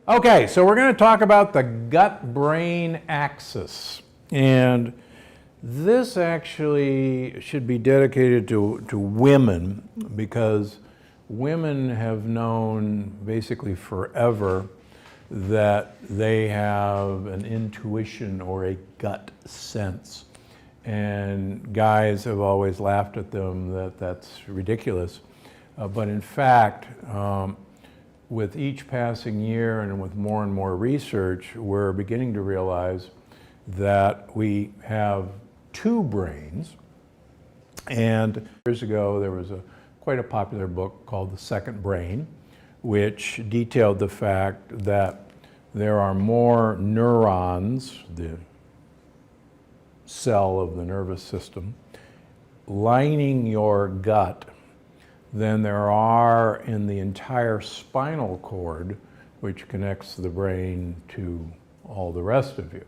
Okay, so we're going to talk about the gut-brain axis. And this actually should be dedicated to women, because women have known basically forever that they have an intuition or a gut sense. And guys have always laughed at them that that's ridiculous. But in fact, with each passing year and with more and more research, we're beginning to realize that we have two brains. And years ago, there was quite a popular book called The Second Brain, which detailed the fact that there are more neurons, the cell of the nervous system, lining your gut than there are in the entire spinal cord, which connects the brain to all the rest of you.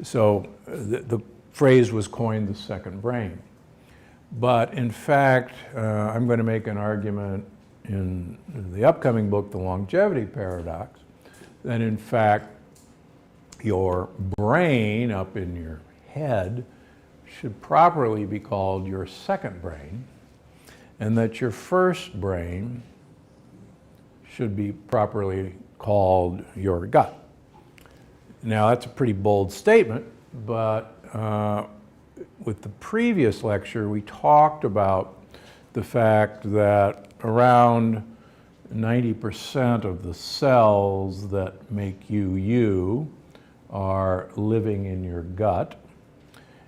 So the phrase was coined the second brain. But in fact, I'm going to make an argument in the upcoming book, The Longevity Paradox, that in fact your brain up in your head should properly be called your second brain, and that your first brain should be properly called your gut. Now, that's a pretty bold statement, but with the previous lecture, we talked about the fact that around 90% of the cells that make you are living in your gut,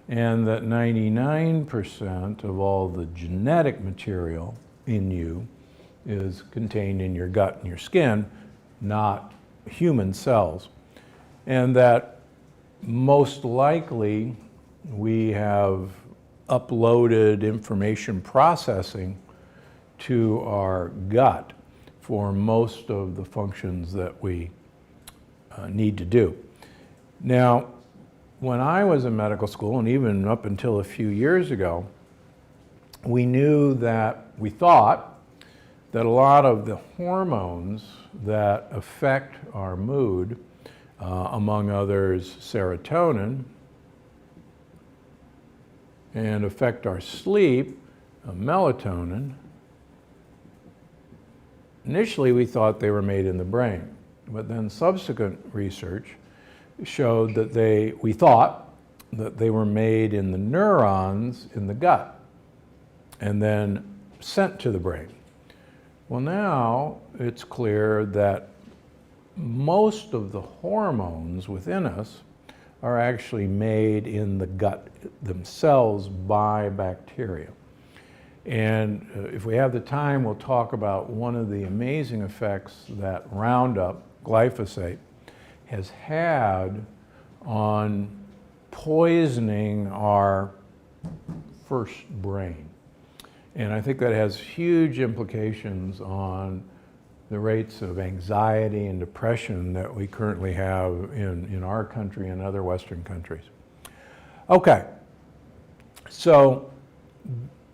and that 99% of all the genetic material in you is contained in your gut and your skin, not human cells. And that most likely we have uploaded information processing to our gut for most of the functions that we need to do. Now, when I was in medical school, and even up until a few years ago, we thought that a lot of the hormones that affect our mood, among others serotonin, and affect our sleep, melatonin, initially we thought they were made in the brain. But then subsequent research showed that we thought that they were made in the neurons in the gut and then sent to the brain. Well, now it's clear that most of the hormones within us are actually made in the gut themselves by bacteria. And if we have the time, we'll talk about one of the amazing effects that Roundup, glyphosate, has had on poisoning our first brain. And I think that has huge implications on the rates of anxiety and depression that we currently have in our country and other Western countries. Okay, so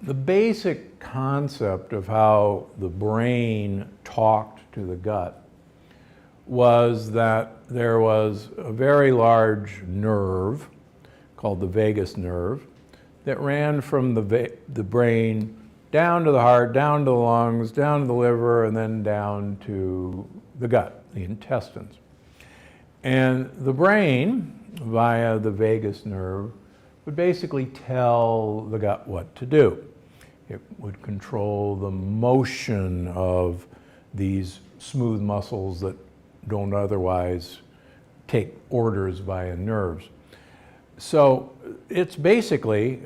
the basic concept of how the brain talked to the gut was that there was a very large nerve called the vagus nerve that ran from the brain down to the heart, down to the lungs, down to the liver, and then down to the gut, the intestines. And the brain, via the vagus nerve, would basically tell the gut what to do. It would control the motion of these smooth muscles that don't otherwise take orders via nerves. So it's basically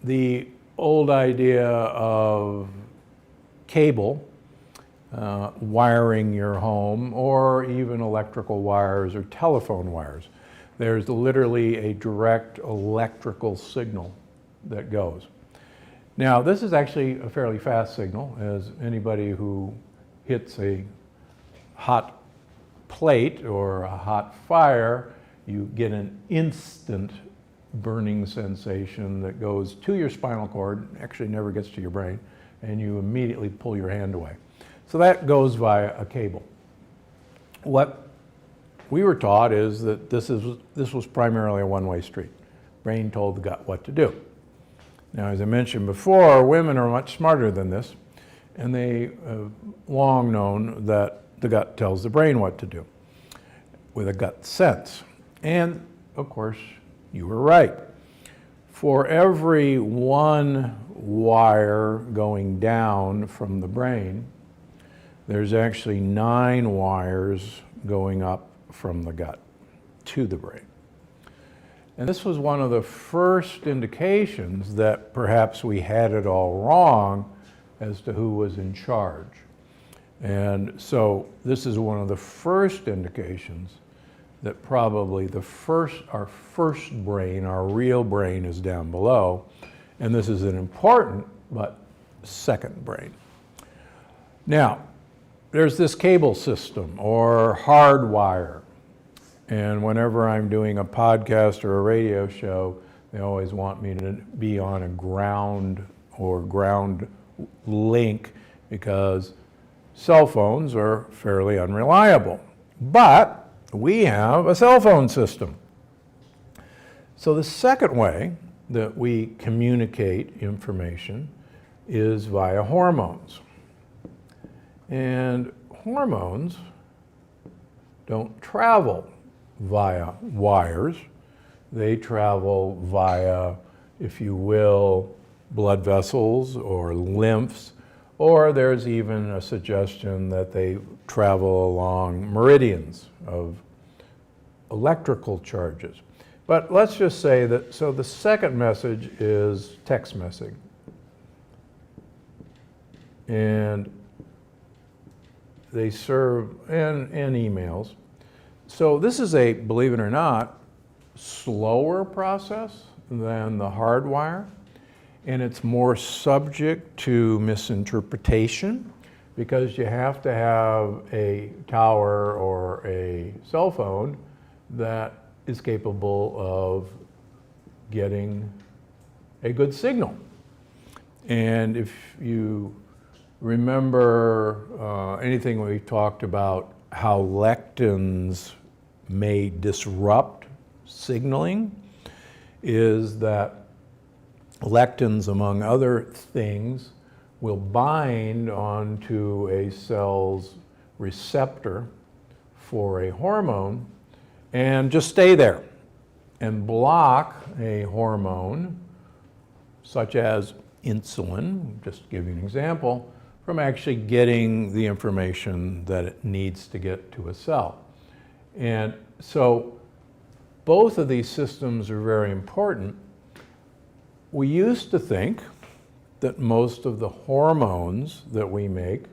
the old idea of cable wiring your home, or even electrical wires or telephone wires. There's literally a direct electrical signal that goes. Now, this is actually a fairly fast signal, as anybody who hits a hot plate or a hot fire, you get an instant burning sensation that goes to your spinal cord, actually never gets to your brain, and you immediately pull your hand away. So that goes via a cable. What we were taught is that this was primarily a one-way street. Brain told the gut what to do. Now, as I mentioned before, women are much smarter than this, and they have long known that the gut tells the brain what to do with a gut sense. And, of course, you were right. For every one wire going down from the brain, there's actually 9 wires going up from the gut to the brain. And this was one of the first indications that perhaps we had it all wrong as to who was in charge. And so this is one of the first indications that probably our first brain, our real brain, is down below. And this is an important but second brain. Now, there's this cable system or hardwire. And whenever I'm doing a podcast or a radio show, they always want me to be on a ground link because cell phones are fairly unreliable. But we have a cell phone system. So the second way that we communicate information is via hormones. And hormones don't travel via wires. They travel via, if you will, blood vessels or lymphs, or there's even a suggestion that they travel along meridians of electrical charges. But let's just say that, so the second message is text messaging. And they serve, and emails. So this is a, believe it or not, slower process than the hardwire, and it's more subject to misinterpretation because you have to have a tower or a cell phone that is capable of getting a good signal. And if you remember anything we talked about how lectins may disrupt signaling, is that lectins, among other things, will bind onto a cell's receptor for a hormone and just stay there and block a hormone such as insulin, just to give you an example, from actually getting the information that it needs to get to a cell. And so both of these systems are very important. We used to think that most of the hormones that we make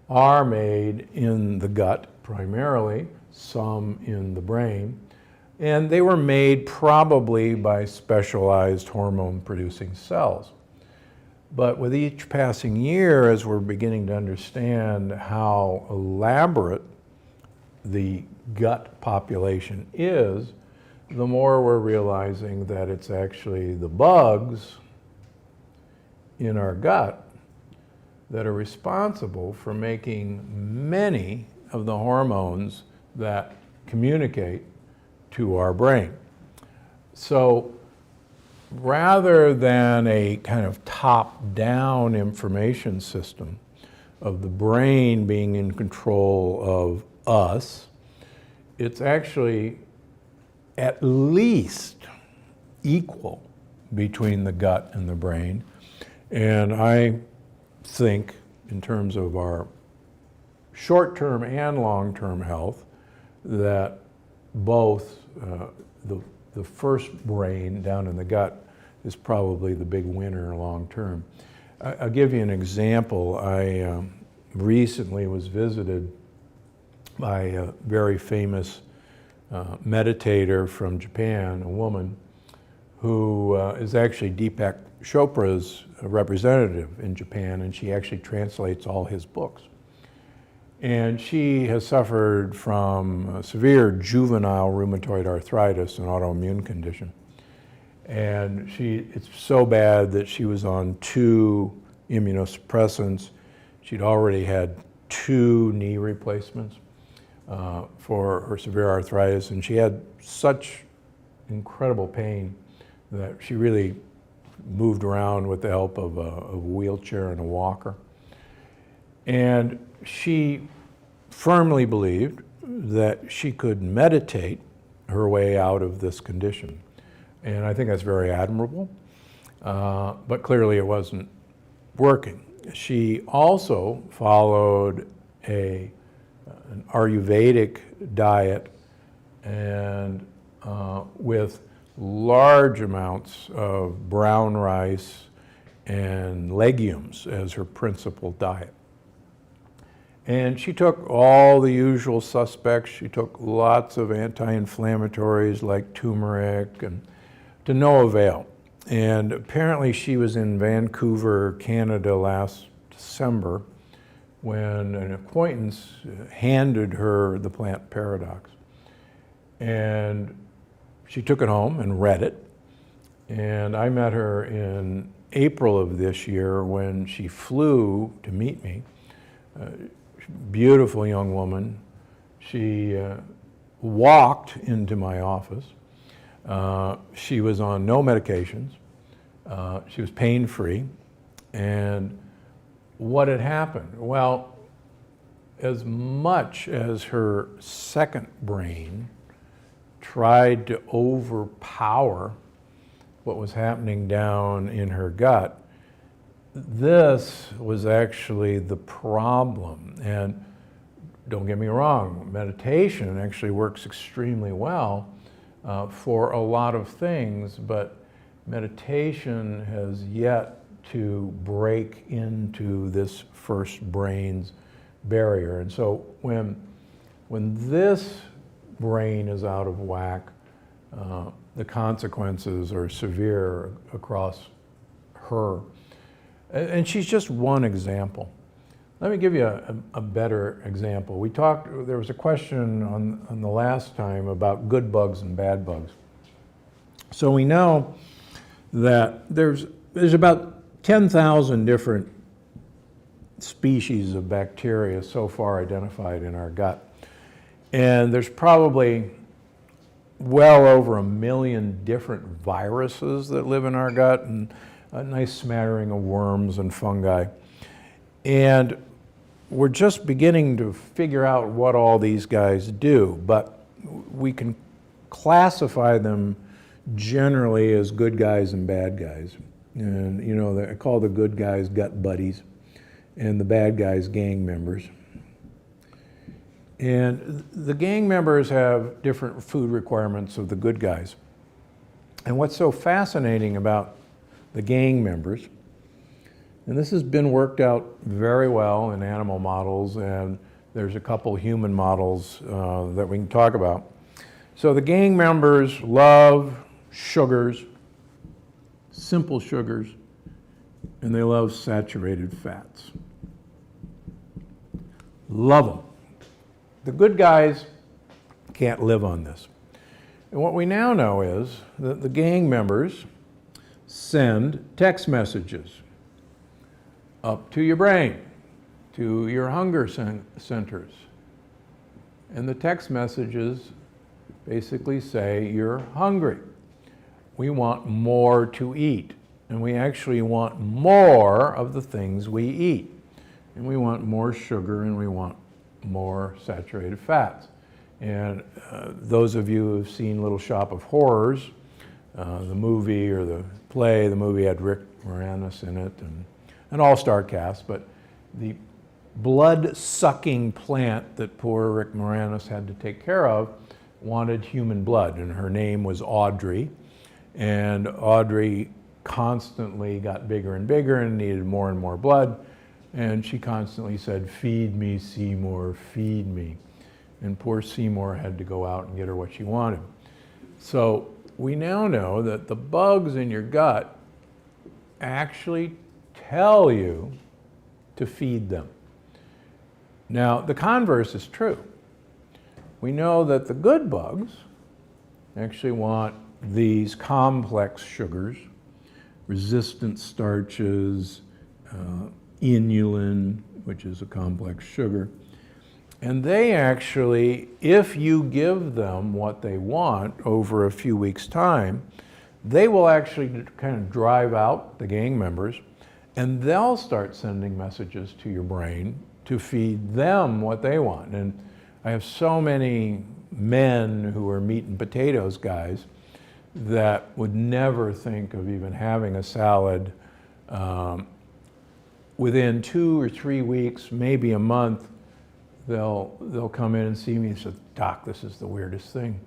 are made in the gut primarily, some in the brain, and they were made probably by specialized hormone-producing cells. But with each passing year, as we're beginning to understand how elaborate the gut population is, the more we're realizing that it's actually the bugs in our gut that are responsible for making many of the hormones that communicate to our brain. So rather than a kind of top-down information system of the brain being in control of us, it's actually at least equal between the gut and the brain. And I think in terms of our short-term and long-term health that both the first brain down in the gut is probably the big winner long-term. I'll give you an example. I recently was visited by a very famous meditator from Japan, a woman who is actually Deepak Chopra's representative in Japan, and she actually translates all his books. And she has suffered from severe juvenile rheumatoid arthritis, an autoimmune condition. And it's so bad that she was on 2 immunosuppressants. She'd already had 2 knee replacements. for her severe arthritis, and she had such incredible pain that she really moved around with the help of a wheelchair and a walker. And she firmly believed that she could meditate her way out of this condition. And I think that's very admirable, but clearly it wasn't working. She also followed an Ayurvedic diet and with large amounts of brown rice and legumes as her principal diet. And she took all the usual suspects. She took lots of anti-inflammatories like turmeric, and to no avail. And apparently she was in Vancouver, Canada last December when an acquaintance handed her the Plant Paradox. And she took it home and read it. And I met her in April of this year when she flew to meet me. Beautiful young woman. She walked into my office. She was on no medications. She was pain-free. And what had happened? Well, as much as her second brain tried to overpower what was happening down in her gut, this was actually the problem. And don't get me wrong, meditation actually works extremely well for a lot of things, but meditation has yet to break into this first brain's barrier. And so when this brain is out of whack, the consequences are severe across her. And she's just one example. Let me give you a better example. There was a question on the last time about good bugs and bad bugs. So we know that there's about 10,000 different species of bacteria so far identified in our gut. And there's probably well over 1 million different viruses that live in our gut, and a nice smattering of worms and fungi. And we're just beginning to figure out what all these guys do, but we can classify them generally as good guys and bad guys. And you know, I call the good guys gut buddies and the bad guys gang members. And the gang members have different food requirements of the good guys. And what's so fascinating about the gang members, and this has been worked out very well in animal models, and there's a couple human models that we can talk about. So the gang members love sugars, simple sugars, and they love saturated fats. Love them. The good guys can't live on this. And what we now know is that the gang members send text messages up to your brain, to your hunger centers. And the text messages basically say, you're hungry. We want more to eat. And we actually want more of the things we eat. And we want more sugar, and we want more saturated fats. And those of you who have seen Little Shop of Horrors, the movie or the play, the movie had Rick Moranis in it, and an all-star cast, but the blood-sucking plant that poor Rick Moranis had to take care of wanted human blood, and her name was Audrey. And Audrey constantly got bigger and bigger and needed more and more blood. And she constantly said, "Feed me, Seymour, feed me." And poor Seymour had to go out and get her what she wanted. So we now know that the bugs in your gut actually tell you to feed them. Now, the converse is true. We know that the good bugs actually want these complex sugars, resistant starches, inulin, which is a complex sugar, And they actually, if you give them what they want over a few weeks' time, they will actually kind of drive out the gang members, and they'll start sending messages to your brain to feed them what they want. And I have so many men who are meat and potatoes guys that would never think of even having a salad. Within 2 or 3 weeks, maybe a month, they'll come in and see me and say, "Doc, this is the weirdest thing.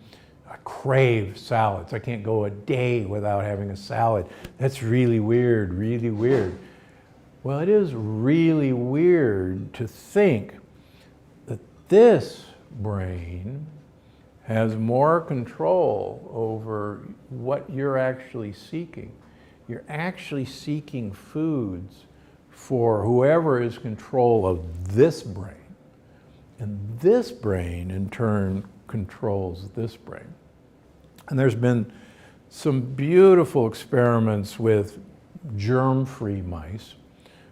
I crave salads. I can't go a day without having a salad. That's really weird, really weird." Well, it is really weird to think that this brain has more control over what you're actually seeking. You're actually seeking foods for whoever is in control of this brain. And this brain, in turn, controls this brain. And there's been some beautiful experiments with germ-free mice,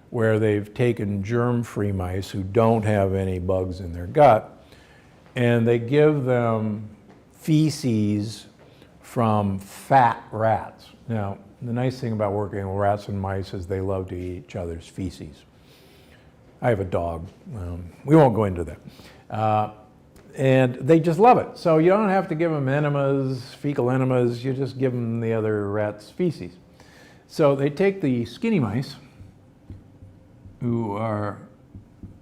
where they've taken germ-free mice who don't have any bugs in their gut, and they give them feces from fat rats. Now, the nice thing about working with rats and mice is they love to eat each other's feces. I have a dog. We won't go into that. And they just love it. So you don't have to give them enemas, fecal enemas. You just give them the other rat's feces. So they take the skinny mice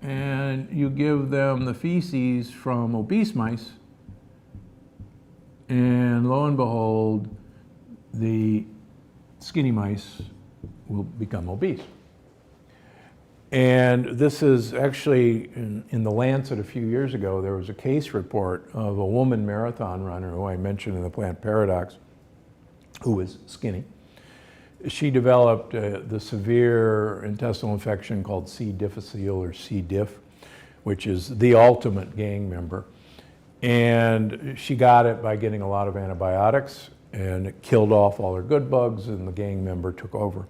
and you give them the feces from obese mice, and lo and behold, the skinny mice will become obese. And this is actually, in the Lancet a few years ago, there was a case report of a woman marathon runner who I mentioned in the plant paradox, who was skinny. She developed the severe intestinal infection called C. difficile or C. diff, which is the ultimate gang member. And she got it by getting a lot of antibiotics, and it killed off all her good bugs, and the gang member took over.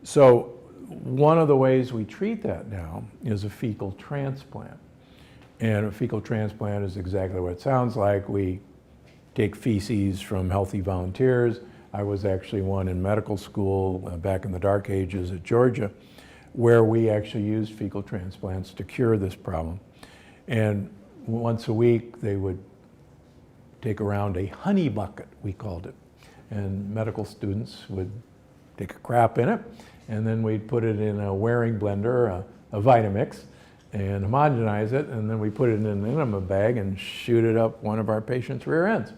So one of the ways we treat that now is a fecal transplant. And a fecal transplant is exactly what it sounds like. We take feces from healthy volunteers. I was actually one in medical school back in the dark ages at Georgia, where we actually used fecal transplants to cure this problem. And once a week, they would take around a honey bucket, we called it. And medical students would take a crap in it, and then we'd put it in a Waring blender, a Vitamix, and homogenize it, and then we put it in an enema bag and shoot it up one of our patients' rear ends.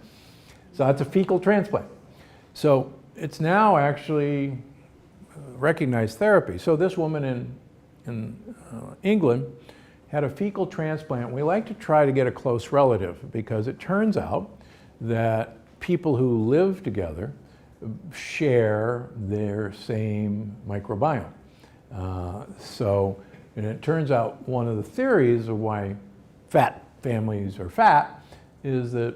So that's a fecal transplant. So it's now actually recognized therapy. So this woman in England had a fecal transplant. We like to try to get a close relative, because it turns out that people who live together share their same microbiome. And it turns out one of the theories of why fat families are fat is that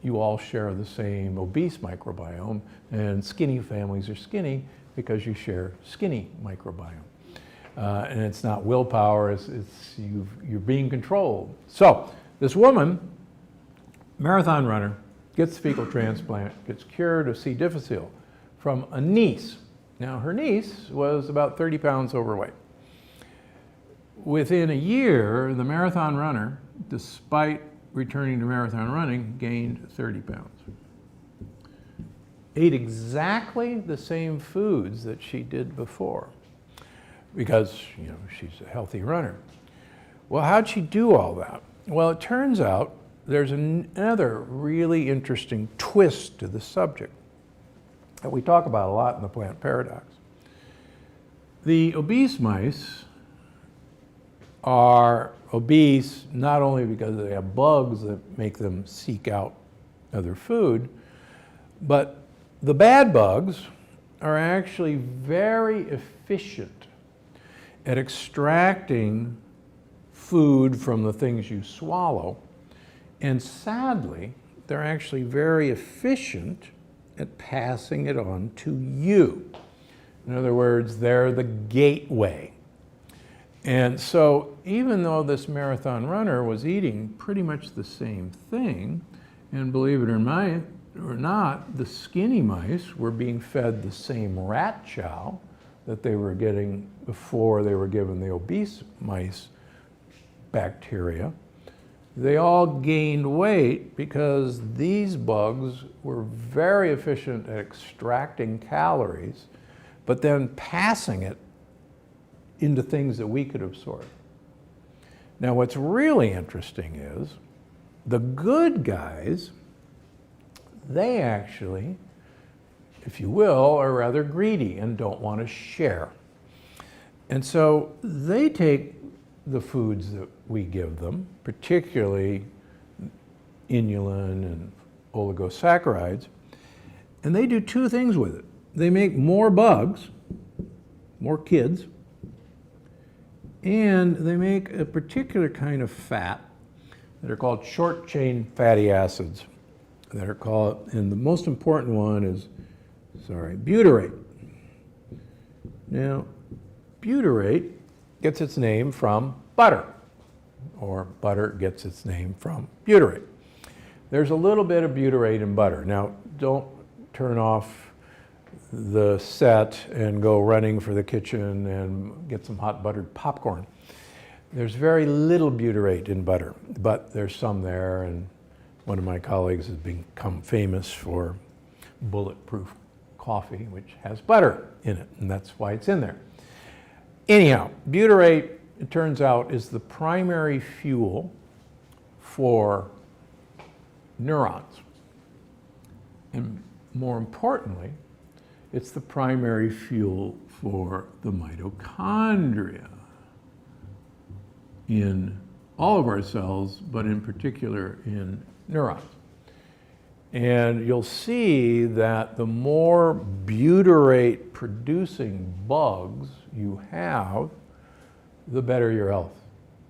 you all share the same obese microbiome, and skinny families are skinny because you share skinny microbiome. And it's not willpower, you're being controlled. So this woman, marathon runner, gets fecal transplant, gets cured of C. difficile from a niece. Now her niece was about 30 pounds overweight. Within a year, the marathon runner, despite returning to marathon running, gained 30 pounds. Ate exactly the same foods that she did before, because she's a healthy runner. Well, how'd she do all that? Well, it turns out there's another really interesting twist to the subject that we talk about a lot in the plant paradox. The obese mice are obese not only because they have bugs that make them seek out other food, but the bad bugs are actually very efficient at extracting food from the things you swallow, and sadly, they're actually very efficient at passing it on to you. In other words, they're the gateway. And so even though this marathon runner was eating pretty much the same thing, and believe it or not, the skinny mice were being fed the same rat chow that they were getting before they were given the obese mice bacteria. They all gained weight because these bugs were very efficient at extracting calories, but then passing it into things that we could absorb. Now, what's really interesting is the good guys, they actually, if you will, are rather greedy and don't want to share. And so they take the foods that we give them, particularly inulin and oligosaccharides, and they do two things with it. They make more bugs, more kids, and they make a particular kind of fat that are called short-chain fatty acids that are called, and the most important one is, butyrate. Now, butyrate gets its name from butter, or butter gets its name from butyrate. There's a little bit of butyrate in butter. Now, don't turn off the set and go running for the kitchen and get some hot buttered popcorn. There's very little butyrate in butter, but there's some there, and one of my colleagues has become famous for bulletproof coffee, which has butter in it, and that's why it's in there. Anyhow, butyrate, it turns out, is the primary fuel for neurons. And more importantly, it's the primary fuel for the mitochondria in all of our cells, but in particular in neurons. And you'll see that the more butyrate producing bugs you have, the better your health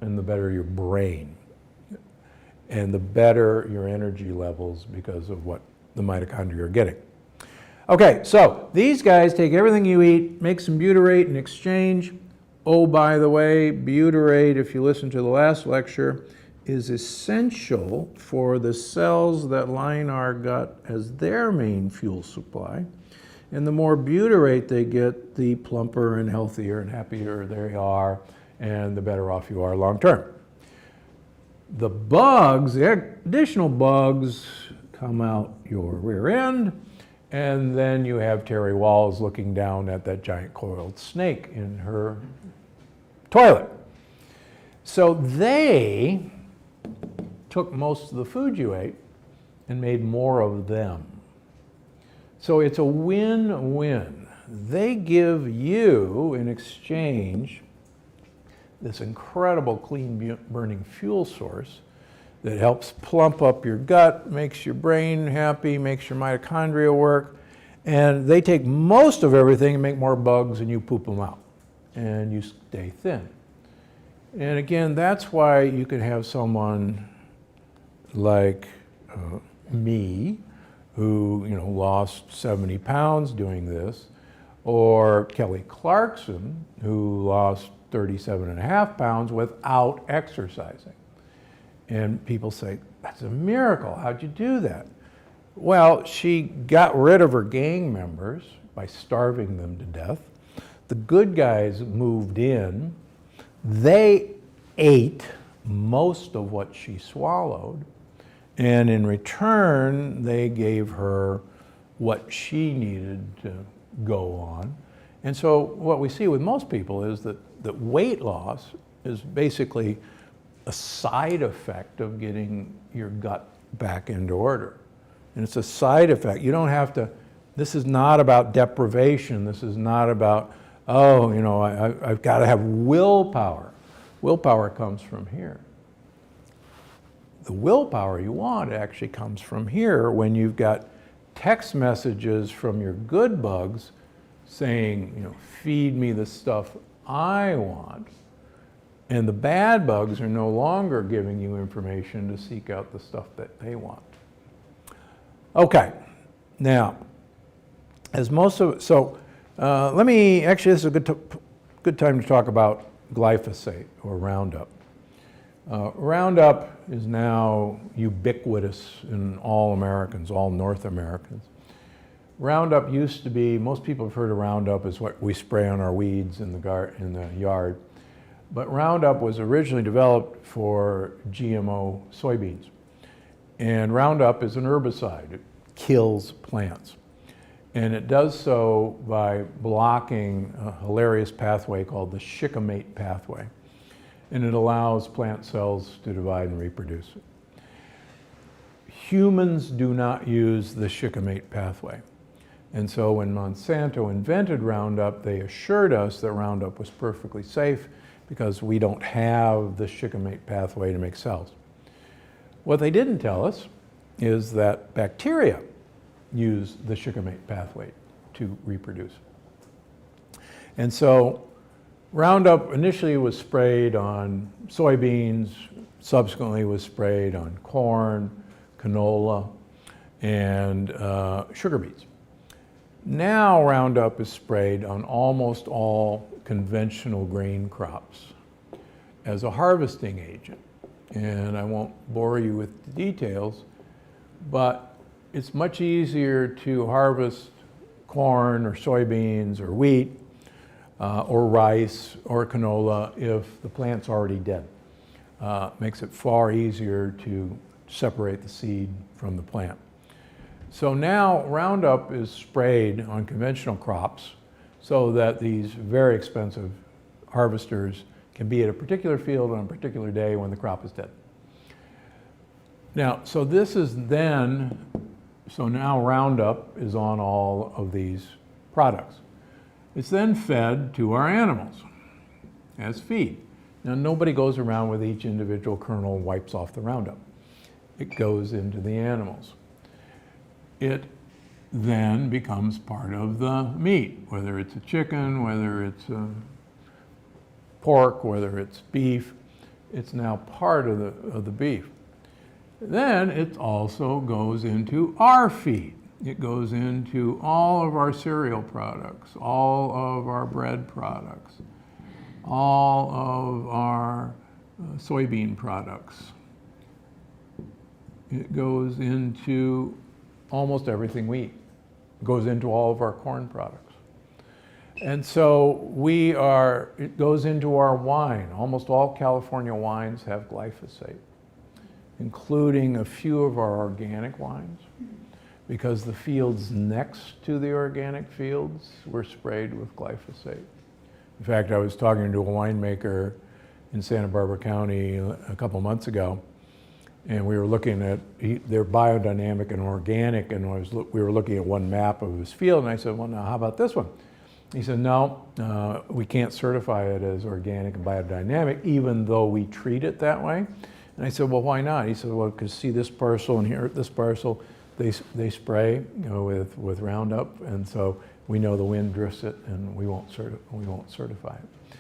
and the better your brain and the better your energy levels because of what the mitochondria are getting. Okay, so these guys take everything you eat, make some butyrate in exchange. Oh, by the way, butyrate, if you listen to the last lecture, is essential for the cells that line our gut as their main fuel supply. And the more butyrate they get, the plumper and healthier and happier they are, and the better off you are long term. The bugs, the additional bugs, come out your rear end, and then you have Terry Walls looking down at that giant coiled snake in her toilet. So they took most of the food you ate and made more of them. So it's a win-win. They give you, in exchange, this incredible clean burning fuel source that helps plump up your gut, makes your brain happy, makes your mitochondria work, and they take most of everything and make more bugs, and you poop them out, and you stay thin. And again, that's why you can have someone like me, who lost 70 pounds doing this, or Kelly Clarkson, who lost 37.5 pounds without exercising. And people say, that's a miracle, how'd you do that? Well, she got rid of her gang members by starving them to death. The good guys moved in. They ate most of what she swallowed, and in return, they gave her what she needed to go on. And so what we see with most people is that weight loss is basically a side effect of getting your gut back into order. And it's a side effect. You don't have to, this is not about deprivation. This is not about, I've got to have willpower. Willpower comes from here. The willpower you want actually comes from here when you've got text messages from your good bugs saying, feed me the stuff I want. And the bad bugs are no longer giving you information to seek out the stuff that they want. Okay, now, let me, actually this is a good time to talk about glyphosate or Roundup. Roundup is now ubiquitous in all Americans, all North Americans. Roundup used to be, most people have heard of Roundup as what we spray on our weeds in the yard. But Roundup was originally developed for GMO soybeans. And Roundup is an herbicide. It kills plants. And it does so by blocking a hilarious pathway called the shikimate pathway. And it allows plant cells to divide and reproduce. Humans do not use the shikimate pathway. And so when Monsanto invented Roundup, they assured us that Roundup was perfectly safe because we don't have the shikimate pathway to make cells. What they didn't tell us is that bacteria use the shikimate pathway to reproduce. And so Roundup initially was sprayed on soybeans, subsequently was sprayed on corn, canola, and sugar beets. Now Roundup is sprayed on almost all conventional grain crops as a harvesting agent. And I won't bore you with the details, but it's much easier to harvest corn or soybeans or wheat or rice or canola if the plant's already dead. Makes it far easier to separate the seed from the plant. So now Roundup is sprayed on conventional crops so that these very expensive harvesters can be at a particular field on a particular day when the crop is dead. Now, so now Roundup is on all of these products. It's then fed to our animals as feed. Now, nobody goes around with each individual kernel and wipes off the Roundup. It goes into the animals. It then becomes part of the meat, whether it's a chicken, whether it's pork, whether it's beef. It's now part of the beef. Then it also goes into our feed. It goes into all of our cereal products, all of our bread products, all of our soybean products. It goes into almost everything we eat. It goes into all of our corn products. And so it goes into our wine. Almost all California wines have glyphosate, including a few of our organic wines, because the fields next to the organic fields were sprayed with glyphosate. In fact, I was talking to a winemaker in Santa Barbara County a couple months ago, and we were looking at their biodynamic and organic, and we were looking at one map of his field, and I said, well, now how about this one? He said, no, we can't certify it as organic and biodynamic, even though we treat it that way. And I said, well, why not? He said, well, because see this parcel and here, this parcel, they spray with Roundup, and so we know the wind drifts it, and we won't certify it.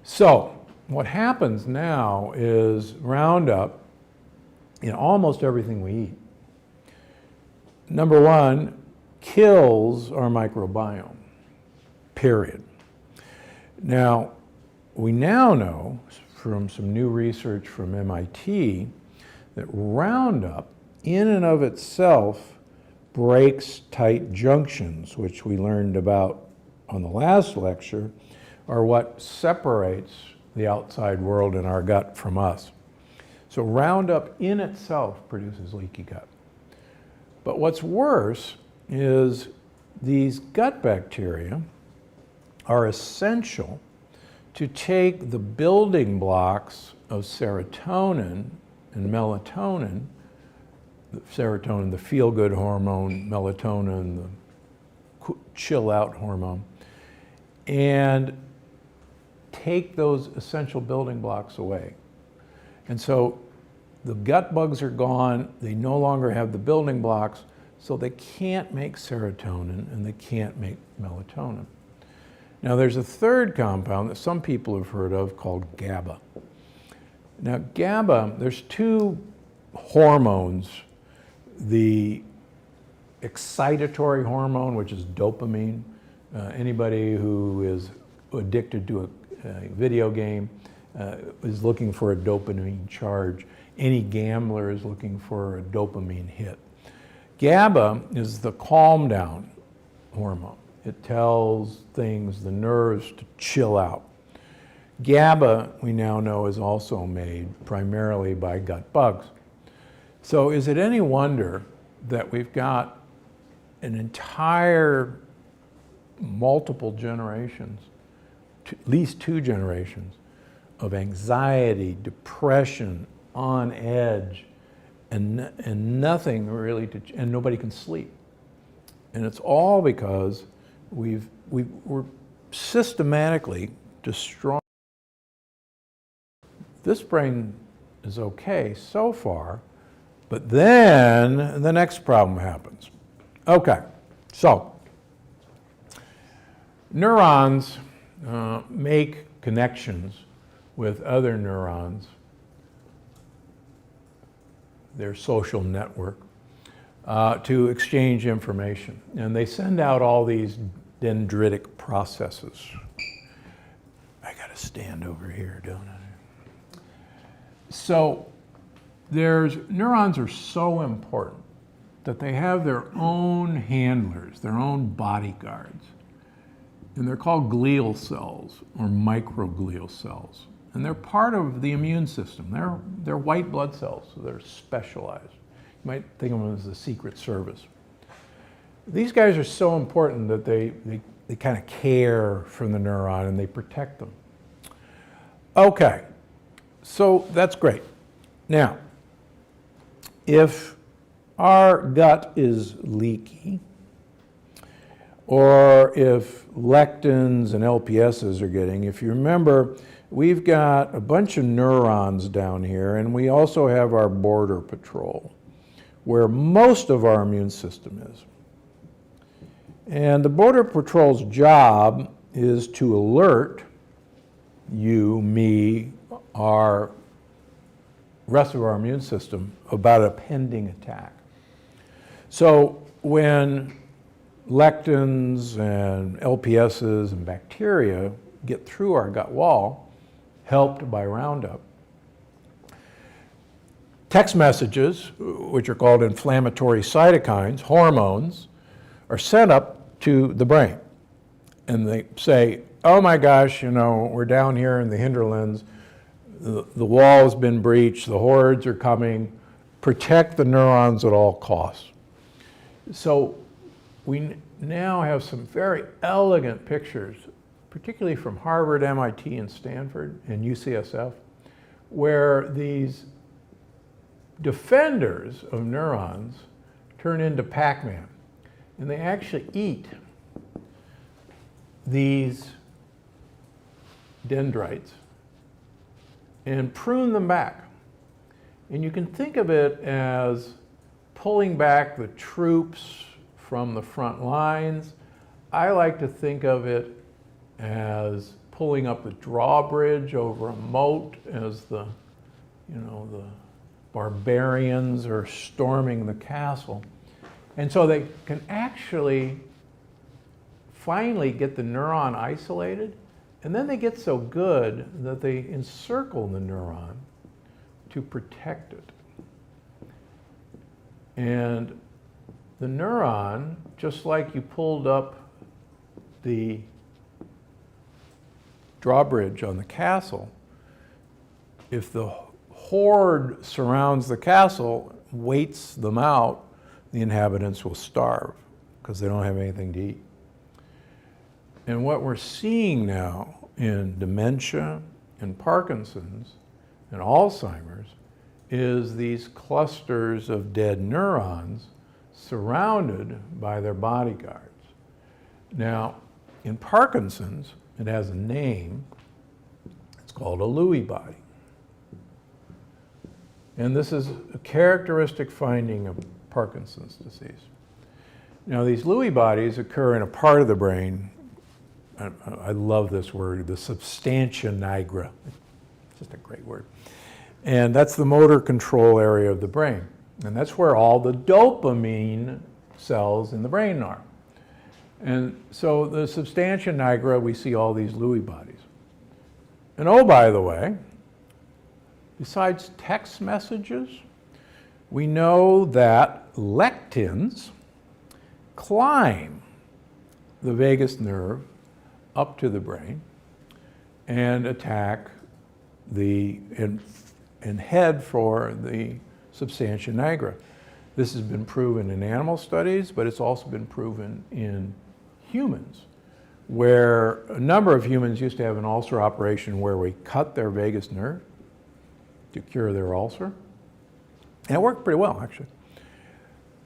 So what happens now is Roundup in almost everything we eat, number one, kills our microbiome, period. Now, we now know from some new research from MIT that Roundup in and of itself breaks tight junctions, which we learned about on the last lecture, are what separates the outside world in our gut from us. So Roundup in itself produces leaky gut. But what's worse is these gut bacteria are essential to take the building blocks of serotonin and melatonin, serotonin, the feel-good hormone, melatonin, the chill-out hormone, and take those essential building blocks away. And so the gut bugs are gone, they no longer have the building blocks, so they can't make serotonin and they can't make melatonin. Now there's a third compound that some people have heard of called GABA. Now GABA, there's two hormones, the excitatory hormone, which is dopamine. Anybody who is addicted to video game is looking for a dopamine charge. Any gambler is looking for a dopamine hit. GABA is the calm down hormone. It tells things, the nerves, to chill out. GABA, we now know, is also made primarily by gut bugs. So is it any wonder that we've got an entire multiple generations, at least 2 generations, of anxiety, depression, on edge, and nothing really and nobody can sleep. And it's all because we're systematically destroying. This brain is okay so far, but then the next problem happens. Okay, so neurons make connections with other neurons, their social network, to exchange information. And they send out all these dendritic processes. I gotta stand over here, don't I? So neurons are so important that they have their own handlers, their own bodyguards. And they're called glial cells or microglial cells. And they're part of the immune system. They're white blood cells, so they're specialized. You might think of them as the Secret Service. These guys are so important that they kind of care for the neuron and they protect them. Okay, so that's great. Now, if our gut is leaky, or if lectins and LPSs are getting, if you remember, we've got a bunch of neurons down here, and we also have our border patrol, where most of our immune system is. And the border patrol's job is to alert you, me, our rest of our immune system about a pending attack. So when lectins and LPSs and bacteria get through our gut wall, helped by Roundup, text messages, which are called inflammatory cytokines, hormones, are sent up to the brain. And they say, oh my gosh, you know, we're down here in the hinterlands, the wall has been breached, the hordes are coming, protect the neurons at all costs. So we now have some very elegant pictures, particularly from Harvard, MIT, and Stanford, and UCSF, where these defenders of neurons turn into Pac-Man. And they actually eat these dendrites and prune them back. And you can think of it as pulling back the troops from the front lines. I like to think of it as pulling up the drawbridge over a moat as the barbarians are storming the castle. And so they can actually finally get the neuron isolated, and then they get so good that they encircle the neuron to protect it. And the neuron, just like you pulled up the drawbridge on the castle, if the horde surrounds the castle, waits them out, the inhabitants will starve because they don't have anything to eat. And what we're seeing now in dementia and Parkinson's and Alzheimer's is these clusters of dead neurons surrounded by their bodyguards. Now, in Parkinson's, it has a name. It's called a Lewy body. And this is a characteristic finding of Parkinson's disease. Now, these Lewy bodies occur in a part of the brain, I love this word, the substantia nigra. It's just a great word. And that's the motor control area of the brain. And that's where all the dopamine cells in the brain are. And so the substantia nigra, we see all these Lewy bodies. And oh, by the way, besides text messages, we know that lectins climb the vagus nerve up to the brain and attack and head for the substantia nigra. This has been proven in animal studies, but it's also been proven in humans, where a number of humans used to have an ulcer operation where we cut their vagus nerve to cure their ulcer. And it worked pretty well, actually.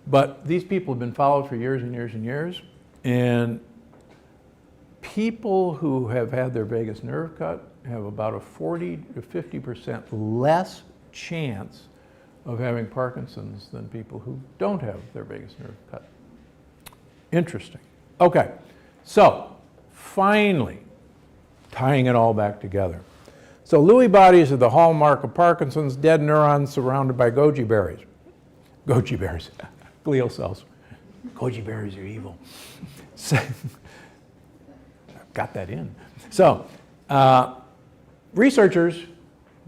But these people have been followed for years and years and years, and people who have had their vagus nerve cut have about a 40 to 50% less chance of having Parkinson's than people who don't have their vagus nerve cut. Interesting. Okay, so finally, tying it all back together. So Lewy bodies are the hallmark of Parkinson's, dead neurons surrounded by goji berries. Goji berries, glial cells. Goji berries are evil. So, got that in. So, researchers,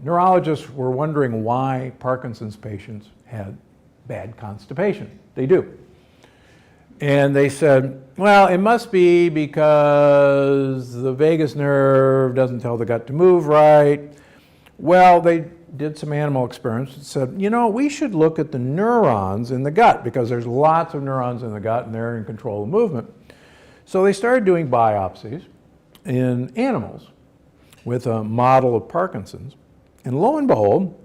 neurologists were wondering why Parkinson's patients had bad constipation. They do. And they said, well, it must be because the vagus nerve doesn't tell the gut to move right. Well, they did some animal experiments and said, you know, we should look at the neurons in the gut because there's lots of neurons in the gut and they're in control of movement. So they started doing biopsies in animals with a model of Parkinson's. And lo and behold,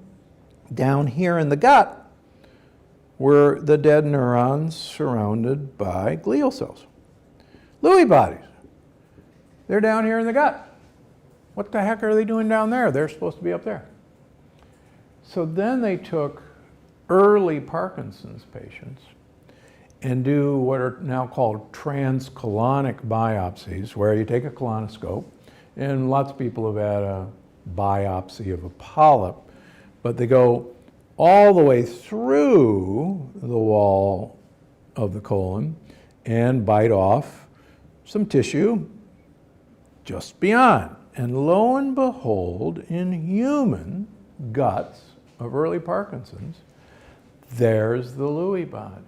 down here in the gut were the dead neurons surrounded by glial cells. Lewy bodies. They're down here in the gut. What the heck are they doing down there? They're supposed to be up there. So then they took early Parkinson's patients and do what are now called transcolonic biopsies, where you take a colonoscope, and lots of people have had a biopsy of a polyp, but they go all the way through the wall of the colon and bite off some tissue just beyond. And lo and behold, in human guts of early Parkinson's, there's the Lewy bodies.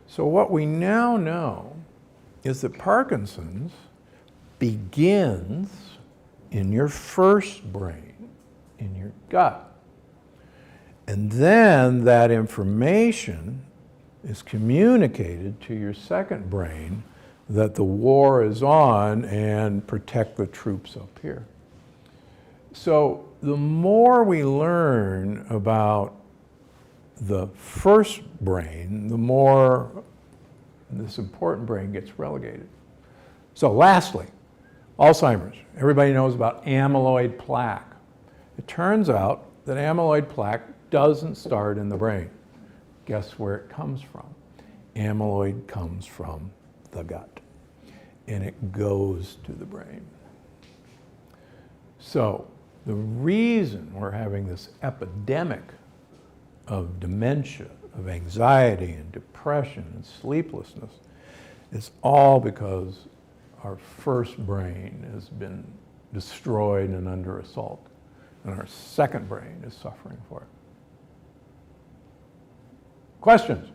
So what we now know is that Parkinson's begins in your first brain, in your gut. And then that information is communicated to your second brain that the war is on and protect the troops up here. So the more we learn about the first brain, the more this important brain gets relegated. So lastly, Alzheimer's. Everybody knows about amyloid plaque. It turns out that amyloid plaque doesn't start in the brain. Guess where it comes from? Amyloid comes from the gut, and it goes to the brain. So the reason we're having this epidemic of dementia, of anxiety and depression and sleeplessness is all because our first brain has been destroyed and under assault, and our second brain is suffering for it. Questions?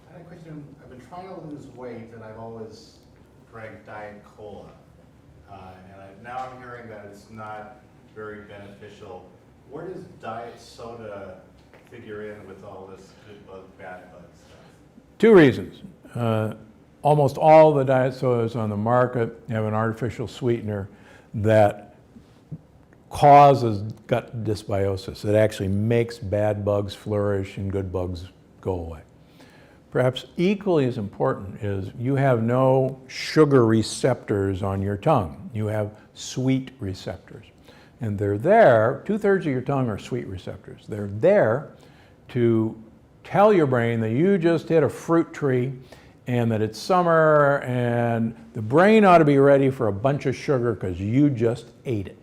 I had a question. I've been trying to lose weight, and I've always drank Diet Cola. Now I'm hearing that it's not very beneficial. Where does diet soda figure in with all this good bug, bad bug stuff? Two reasons. Almost all the diet sodas on the market have an artificial sweetener that causes gut dysbiosis. It actually makes bad bugs flourish and good bugs go away. Perhaps equally as important is you have no sugar receptors on your tongue. You have sweet receptors. And they're there, 2/3 of your tongue are sweet receptors. They're there to tell your brain that you just hit a fruit tree and that it's summer and the brain ought to be ready for a bunch of sugar because you just ate it.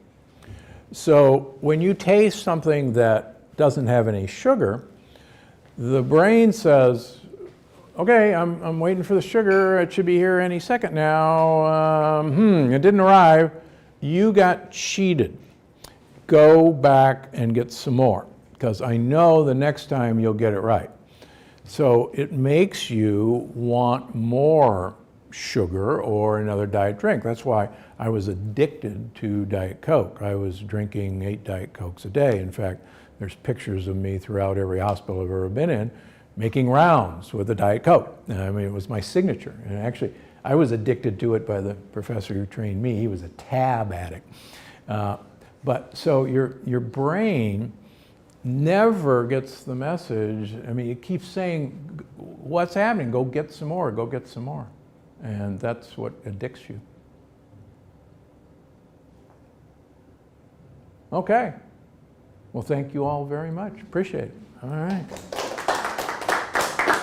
So when you taste something that doesn't have any sugar, the brain says, okay, I'm waiting for the sugar. It should be here any second now. It didn't arrive. you got cheated. Go back and get some more, because I know the next time you'll get it right. So it makes you want more sugar or another diet drink. That's why I was addicted to Diet Coke. I was drinking 8 Diet Cokes a day. In fact, there's pictures of me throughout every hospital I've ever been in making rounds with a Diet Coke. I mean, it was my signature. And actually, I was addicted to it by the professor who trained me. He was a tab addict. But so your brain never gets the message. I mean, it keeps saying, what's happening? Go get some more, go get some more. And that's what addicts you. Okay. Well, thank you all very much. Appreciate it. All right.